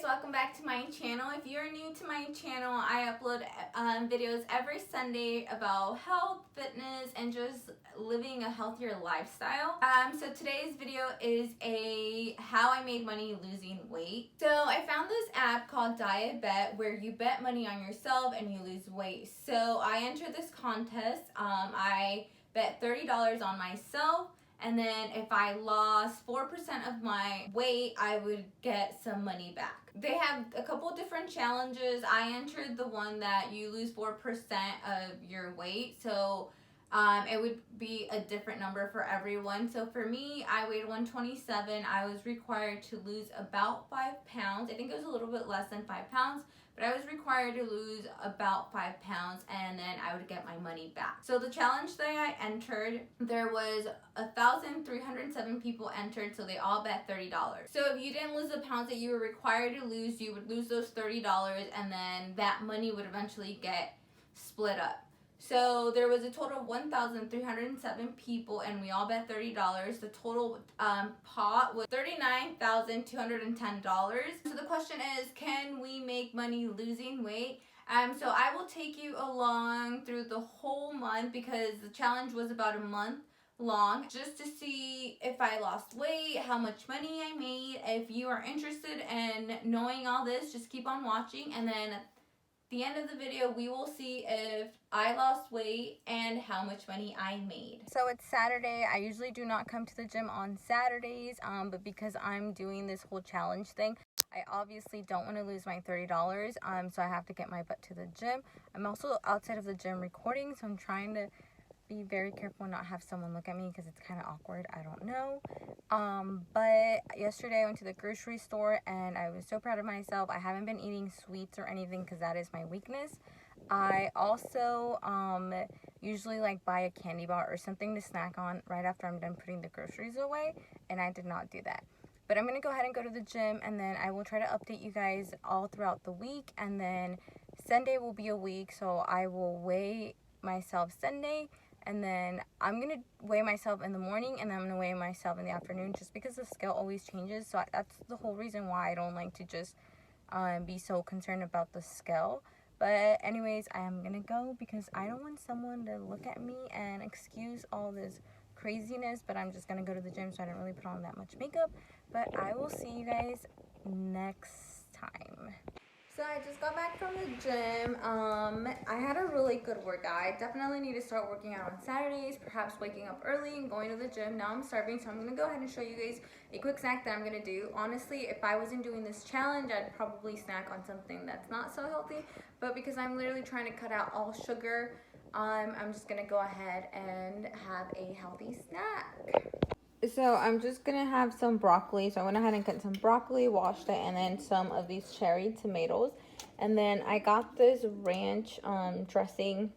welcome back to my channel. If you're new to my channel, I upload videos every Sunday about health, fitness, and just living a healthier lifestyle. So today's video is how I made money losing weight. So I found this app called Dietbet where you bet money on yourself and you lose weight. So I entered this contest. I bet $30 on myself. And then if I lost 4% of my weight, I would get some money back. They have a couple different challenges. I entered the one that you lose 4% of your weight. So it would be a different number for everyone. So for me, I weighed 127. I was required to lose about 5 pounds. I think it was a little bit less than 5 pounds. But I was required to lose about 5 pounds and then I would get my money back. So the challenge that I entered, there was 1,307 people entered, so they all bet $30. So if you didn't lose the pounds that you were required to lose, you would lose those $30 and then that money would eventually get split up. So there was a total of 1,307 people and we all bet $30. The total pot was $39,210. So the question is, can we make money losing weight? So I will take you along through the whole month because the challenge was about a month long, just to see if I lost weight, how much money I made. If you are interested in knowing all this, just keep on watching, and then at the end of the video we will see if I lost weight and how much money I made. So it's Saturday. I usually do not come to the gym on Saturdays, but because I'm doing this whole challenge thing, I obviously don't want to lose my $30, so I have to get my butt to the gym. I'm also outside of the gym recording, so I'm trying to be very careful and not have someone look at me because it's kind of awkward. I don't know. But yesterday I went to the grocery store and I was so proud of myself. I haven't been eating sweets or anything because that is my weakness. I also usually like buy a candy bar or something to snack on right after I'm done putting the groceries away, and I did not do that. But I'm going to go ahead and go to the gym, and then I will try to update you guys all throughout the week, and then Sunday will be a week, so I will weigh myself Sunday. And then I'm going to weigh myself in the morning, and then I'm going to weigh myself in the afternoon just because the scale always changes. So that's the whole reason why I don't like to just be so concerned about the scale. But anyways, I am going to go because I don't want someone to look at me and excuse all this craziness. But I'm just going to go to the gym, so I don't really put on that much makeup. But I will see you guys next time. So I just got back from the gym. I had a really good workout. I definitely need to start working out on Saturdays, perhaps waking up early and going to the gym. Now I'm starving, so I'm going to go ahead and show you guys a quick snack that I'm going to do. Honestly, if I wasn't doing this challenge, I'd probably snack on something that's not so healthy. But because I'm literally trying to cut out all sugar, I'm just going to go ahead and have a healthy snack. So I'm just going to have some broccoli. So I went ahead and cut some broccoli, washed it, and then some of these cherry tomatoes. And then I got this ranch dressing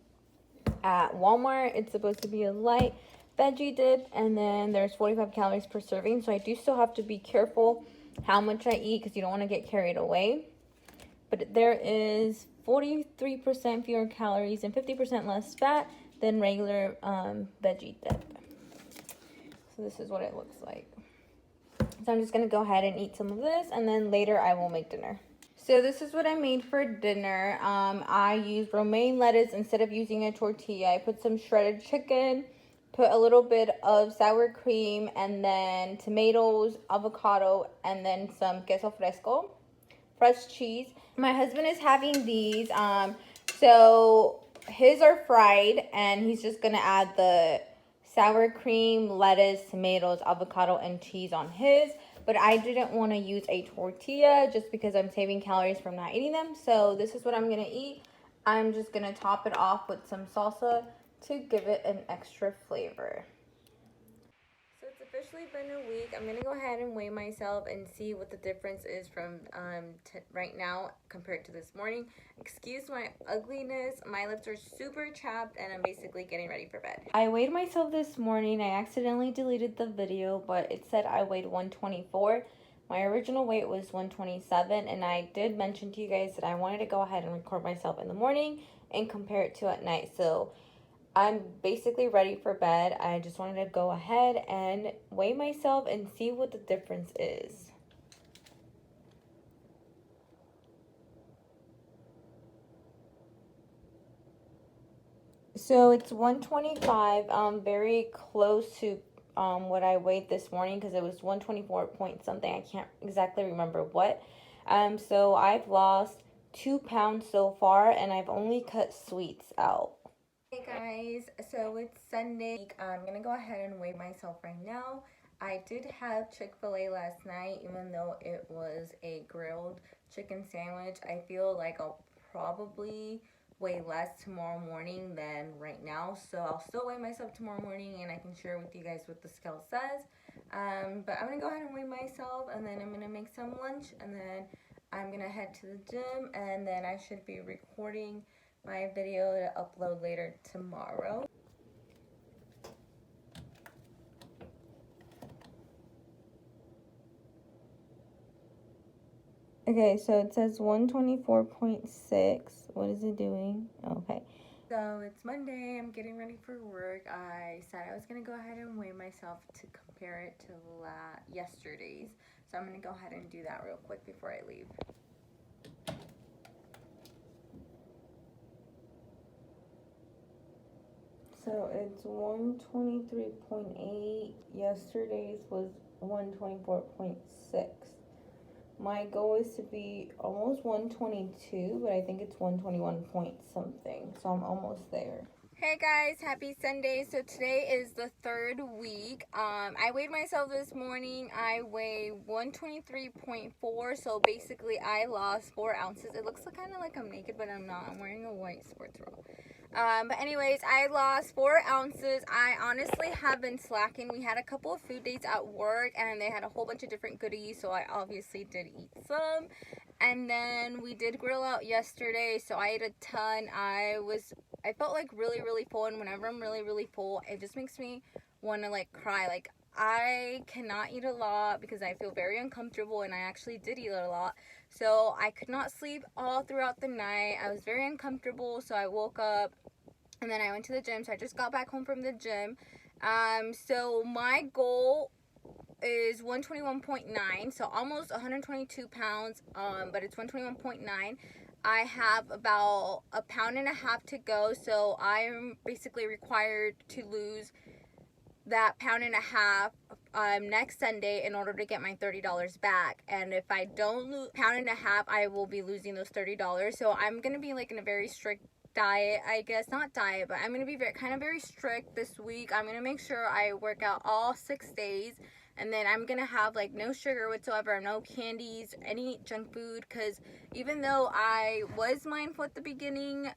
at Walmart. It's supposed to be a light veggie dip, and then there's 45 calories per serving. So I do still have to be careful how much I eat because you don't want to get carried away. But there is 43% fewer calories and 50% less fat than regular veggie dip. So this is what it looks like. So I'm just going to go ahead and eat some of this, and then later I will make dinner. So this is what I made for dinner. I used romaine lettuce instead of using a tortilla. I put some shredded chicken, put a little bit of sour cream, and then tomatoes, avocado, and then some queso fresco, fresh cheese. My husband is having these. So his are fried, and he's just going to add the sour cream, lettuce, tomatoes, avocado, and cheese on his. But I didn't want to use a tortilla just because I'm saving calories from not eating them. So this is what I'm going to eat. I'm just going to top it off with some salsa to give it an extra flavor. So it's officially been a week. I'm going to go ahead and weigh myself and see what the difference is from right now compared to this morning. Excuse my ugliness. My lips are super chapped and I'm basically getting ready for bed. I weighed myself this morning. I accidentally deleted the video, but it said I weighed 124. My original weight was 127, and I did mention to you guys that I wanted to go ahead and record myself in the morning and compare it to at night. So I'm basically ready for bed. I just wanted to go ahead and weigh myself and see what the difference is. So it's 125, very close to what I weighed this morning because it was 124 point something. I can't exactly remember what. So I've lost 2 pounds so far, and I've only cut sweets out. Hey guys, so it's Sunday. I'm gonna go ahead and weigh myself right now. I did have Chick-fil-A last night, even though it was a grilled chicken sandwich. I feel like I'll probably weigh less tomorrow morning than right now, so I'll still weigh myself tomorrow morning and I can share with you guys what the scale says. But I'm gonna go ahead and weigh myself, and then I'm gonna make some lunch, and then I'm gonna head to the gym, and then I should be recording my video to upload later tomorrow. Okay, so it says 124.6. What is it doing? Okay. So it's Monday. I'm getting ready for work. I said I was going to go ahead and weigh myself to compare it to yesterday's. So I'm going to go ahead and do that real quick before I leave. So it's 123.8. Yesterday's was 124.6. My goal is to be almost 122, but I think it's 121 point something. So I'm almost there. Hey guys, happy Sunday. So today is the third week. I weighed myself this morning. I weigh 123.4. So basically I lost 4 ounces. It looks kind of like I'm naked, but I'm not. I'm wearing a white sports bra. But anyways, I lost 4 ounces. I honestly have been slacking. We had a couple of food dates at work, and they had a whole bunch of different goodies, so I obviously did eat some. And then we did grill out yesterday, so I ate a ton. I felt like really full, and whenever I'm really full, it just makes me want to like cry. Like, I cannot eat a lot because I feel very uncomfortable, and I actually did eat a lot. So I could not sleep all throughout the night. I was very uncomfortable, so I woke up and then I went to the gym. So I just got back home from the gym. So my goal is 121.9, so almost 122 pounds, but it's 121.9. I have about 1.5 pounds to go, so I'm basically required to lose that 1.5 pounds next Sunday in order to get my $30 back. And if I don't lose 1.5 pounds, I will be losing those $30. So I'm gonna be like in a very strict diet, I guess. Not diet, but I'm gonna be very strict this week. I'm gonna make sure I work out all 6 days, and then I'm gonna have like no sugar whatsoever, no candies, any junk food, because even though I was mindful at the beginning,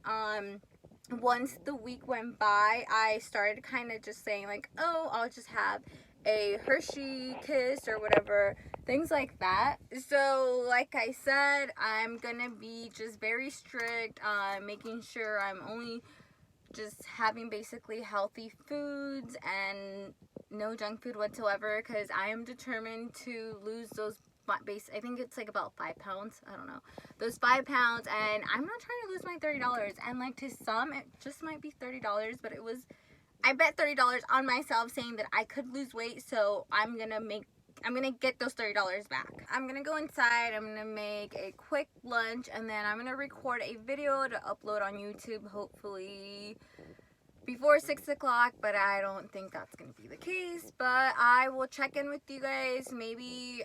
once the week went by, I started kind of just saying like, oh, I'll just have a Hershey Kiss or whatever, things like that. So like I said, I'm gonna be just very strict, making sure I'm only just having basically healthy foods and no junk food whatsoever, because I am determined to lose those I think it's like about 5 pounds. I don't know. Those 5 pounds, and I'm not trying to lose my $30. And like to some, it just might be $30, but I bet $30 on myself saying that I could lose weight. So I'm gonna get those $30 back. I'm gonna go inside, I'm gonna make a quick lunch, and then I'm gonna record a video to upload on YouTube, hopefully before 6 o'clock, but I don't think that's gonna be the case. But I will check in with you guys maybe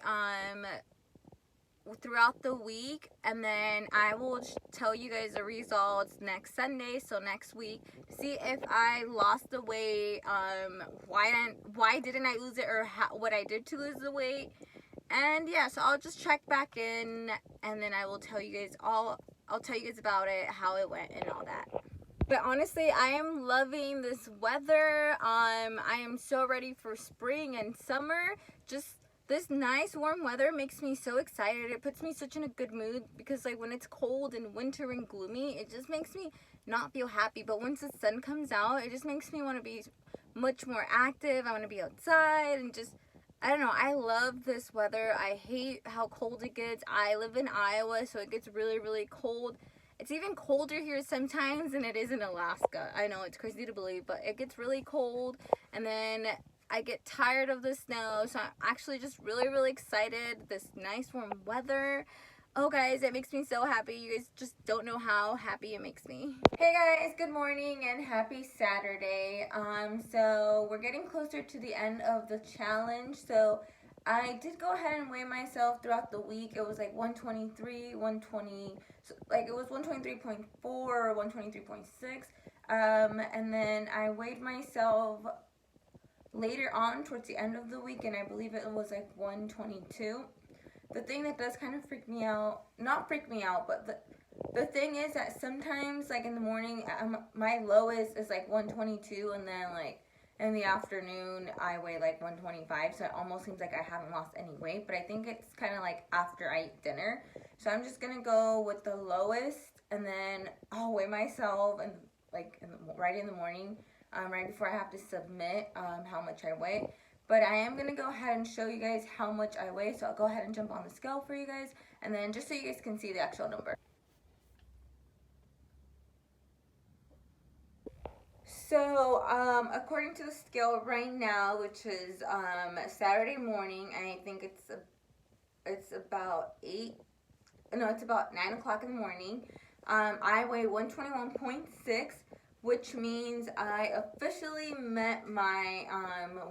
throughout the week, and then I will tell you guys the results next Sunday, so next week, see if I lost the weight, why didn't I lose it, or what I did to lose the weight. And yeah, so I'll just check back in, and then I will tell you guys I'll tell you guys about it, how it went and all that. But honestly, I am loving this weather. I am so ready for spring and summer. Just this nice warm weather makes me so excited. It puts me such in a good mood, because like when it's cold and winter and gloomy, it just makes me not feel happy. But once the sun comes out, it just makes me want to be much more active. I want to be outside and just, I don't know, I love this weather. I hate how cold it gets. I live in Iowa, so it gets really cold. It's even colder here sometimes than it is in Alaska. I know, it's crazy to believe, but it gets really cold, and then I get tired of the snow. So I'm actually just really excited. This nice warm weather. Oh guys, it makes me so happy. You guys just don't know how happy it makes me. Hey guys, good morning and happy Saturday. So we're getting closer to the end of the challenge. So I did go ahead and weigh myself throughout the week. It was like 123, 120, so like it was 123.4 or 123.6. And then I weighed myself later on towards the end of the week, and I believe it was like 122. The thing that does kind of freak me out, not freak me out, but the thing is that sometimes, like in the morning, my lowest is like 122, and then like in the afternoon, I weigh like 125, so it almost seems like I haven't lost any weight, but I think it's kind of like after I eat dinner. So I'm just gonna go with the lowest, and then I'll weigh myself and like right in the morning, right before I have to submit how much I weigh. But I am going to go ahead and show you guys how much I weigh. So I'll go ahead and jump on the scale for you guys. And then just so you guys can see the actual number. So according to the scale right now, which is Saturday morning, I think it's about 9 o'clock in the morning. I weigh 121.6. Which means I officially met my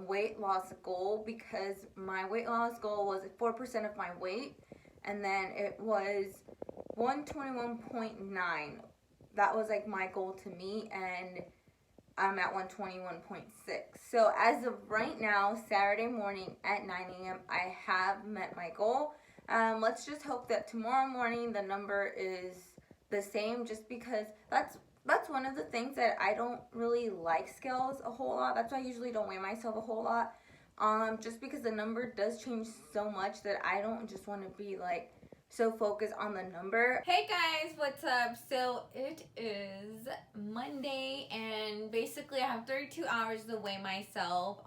weight loss goal, because my weight loss goal was 4% of my weight, and then it was 121.9. That was like my goal to meet, and I'm at 121.6. So as of right now, Saturday morning at 9 a.m., I have met my goal. Let's just hope that tomorrow morning the number is the same, just because that's one of the things that I don't really like scales a whole lot. That's why I usually don't weigh myself a whole lot. Just because the number does change so much that I don't just want to be like so focused on the number. Hey guys, what's up? So it is Monday, and basically I have 32 hours to weigh myself.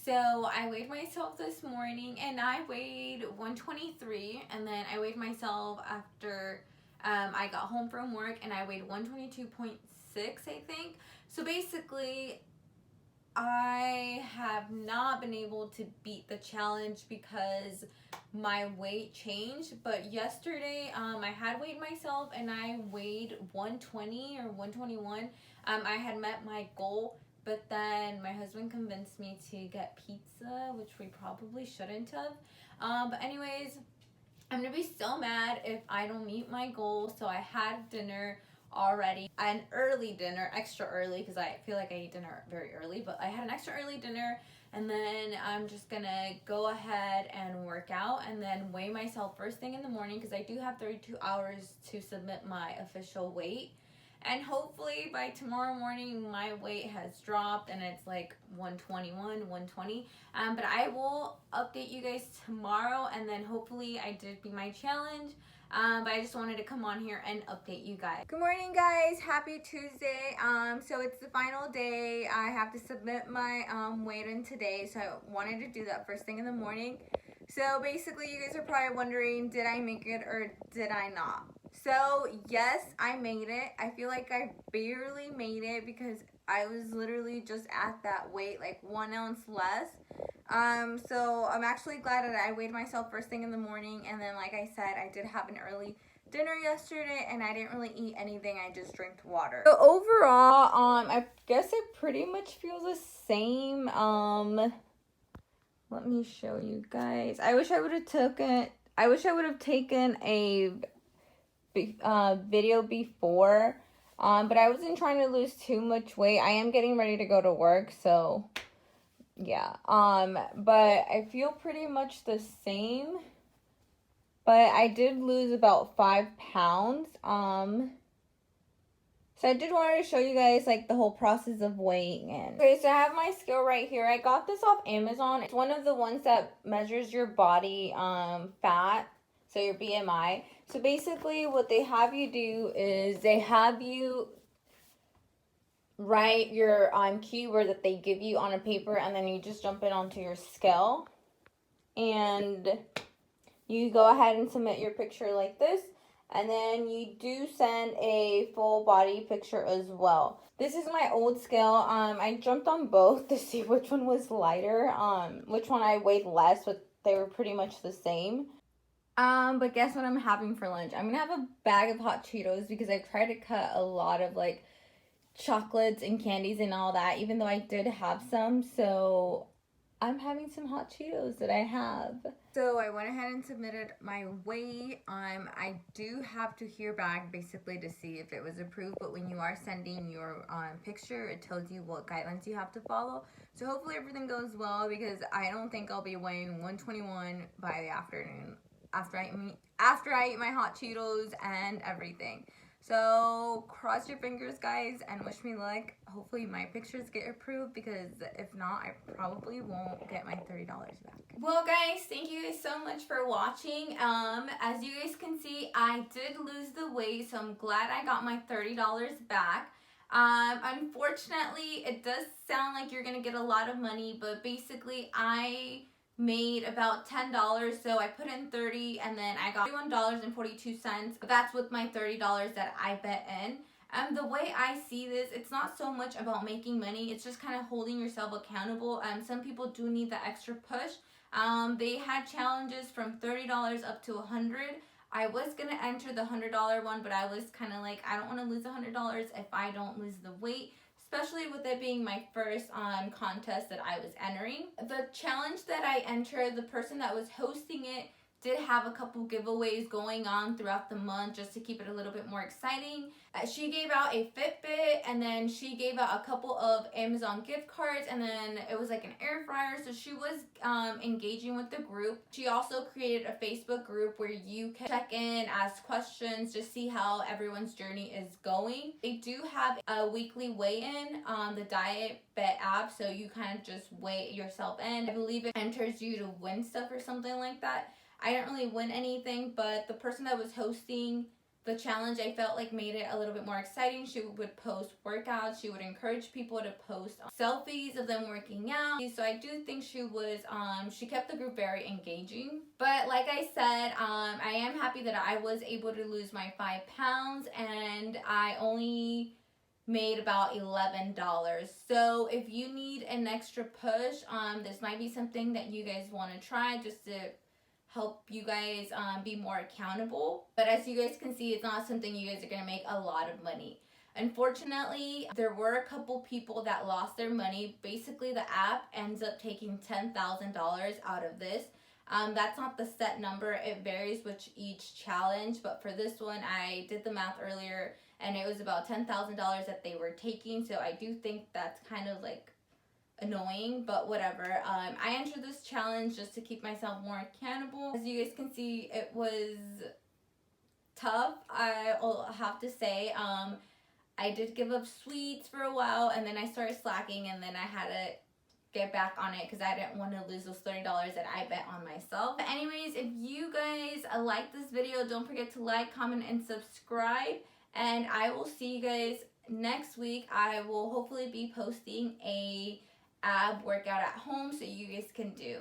So I weighed myself this morning, and I weighed 123, and then I weighed myself after I got home from work, and I weighed 122.6, I think. So basically, I have not been able to beat the challenge because my weight changed. But yesterday, I had weighed myself, and I weighed 120 or 121. I had met my goal, but then my husband convinced me to get pizza, which we probably shouldn't have. But anyways, I'm gonna be so mad if I don't meet my goal. So I had dinner already, an early dinner, extra early, because I feel like I eat dinner very early, but I had an extra early dinner, and then I'm just gonna go ahead and work out and then weigh myself first thing in the morning, because I do have 32 hours to submit my official weight. And hopefully by tomorrow morning my weight has dropped and it's like 121, 120. But I will update you guys tomorrow, and then hopefully I did beat my challenge. But I just wanted to come on here and update you guys. Good morning guys, happy Tuesday. So it's the final day. I have to submit my weight in today, so I wanted to do that first thing in the morning. So basically you guys are probably wondering, did I make it or did I not? So yes, I made it. I feel like I barely made it because I was literally just at that weight, like 1 ounce less. So I'm actually glad that I weighed myself first thing in the morning, and then like I said, I did have an early dinner yesterday, and I didn't really eat anything. I just drank water. So overall, I guess it pretty much feels the same. Let me show you guys. I wish I would have taken a video before, but I wasn't trying to lose too much weight. I am getting ready to go to work, so yeah. But I feel pretty much the same, but I did lose about 5 pounds. So I did want to show you guys like the whole process of weighing in. Okay, so I have my scale right here. I got this off Amazon. It's one of the ones that measures your body fat, so your BMI. So basically what they have you do is they have you write your keyword that they give you on a paper, and then you just jump it onto your scale. And you go ahead and submit your picture like this. And then you do send a full body picture as well. This is my old scale. I jumped on both to see which one was lighter, which one I weighed less, but they were pretty much the same. But guess what I'm having for lunch? I'm gonna have a bag of hot Cheetos because I tried to cut a lot of like chocolates and candies and all that, even though I did have some. So I'm having some hot Cheetos that I have. So I went ahead and submitted my weight. I do have to hear back basically to see if it was approved, but when you are sending your picture, it tells you what guidelines you have to follow. So hopefully everything goes well, because I don't think I'll be weighing 121 by the afternoon after I eat my hot Cheetos and everything. So cross your fingers, guys, and wish me luck. Hopefully my pictures get approved, because if not, I probably won't get my $30 back. Well, guys, thank you guys so much for watching. As you guys can see, I did lose the weight, so I'm glad I got my $30 back. Unfortunately, it does sound like you're gonna get a lot of money, but basically I made about $10, so I put in 30 and then I got $31.42. That's with my $30 that I bet in. The way I see this, it's not so much about making money, it's just kind of holding yourself accountable. Some people do need that extra push. They had challenges from $30 up to $100. I was gonna enter the $100 one, but I was kind of like, I don't want to lose $100 if I don't lose the weight, especially with it being my first contest that I was entering. The challenge that I entered, the person that was hosting it did have a couple giveaways going on throughout the month just to keep it a little bit more exciting. She gave out a Fitbit, and then she gave out a couple of Amazon gift cards, and then it was like an air fryer. So she was engaging with the group. She also created a Facebook group where you can check in, ask questions, just see how everyone's journey is going. They do have a weekly weigh-in on the Dietbet app, so you kind of just weigh yourself in. I believe it enters you to win stuff or something like that. I didn't really win anything, but the person that was hosting the challenge, I felt like made it a little bit more exciting. She would post workouts. She would encourage people to post selfies of them working out. So I do think she was, she kept the group very engaging. But like I said, I am happy that I was able to lose my 5 pounds, and I only made about $11. So if you need an extra push, this might be something that you guys want to try just to help you guys be more accountable. But as you guys can see, it's not something you guys are going to make a lot of money. Unfortunately, there were a couple people that lost their money. Basically, the app ends up taking $10,000 out of this. That's not the set number. It varies with each challenge. But for this one, I did the math earlier, and it was about $10,000 that they were taking. So I do think that's kind of like annoying, but whatever. I entered this challenge just to keep myself more accountable. As you guys can see, it was tough, I'll have to say. I did give up sweets for a while, and then I started slacking, and then I had to get back on it because I didn't want to lose those $30 that I bet on myself. But anyways, if you guys like this video, don't forget to like, comment, and subscribe, and I will see you guys next week. I will hopefully be posting a ab workout at home so you guys can do.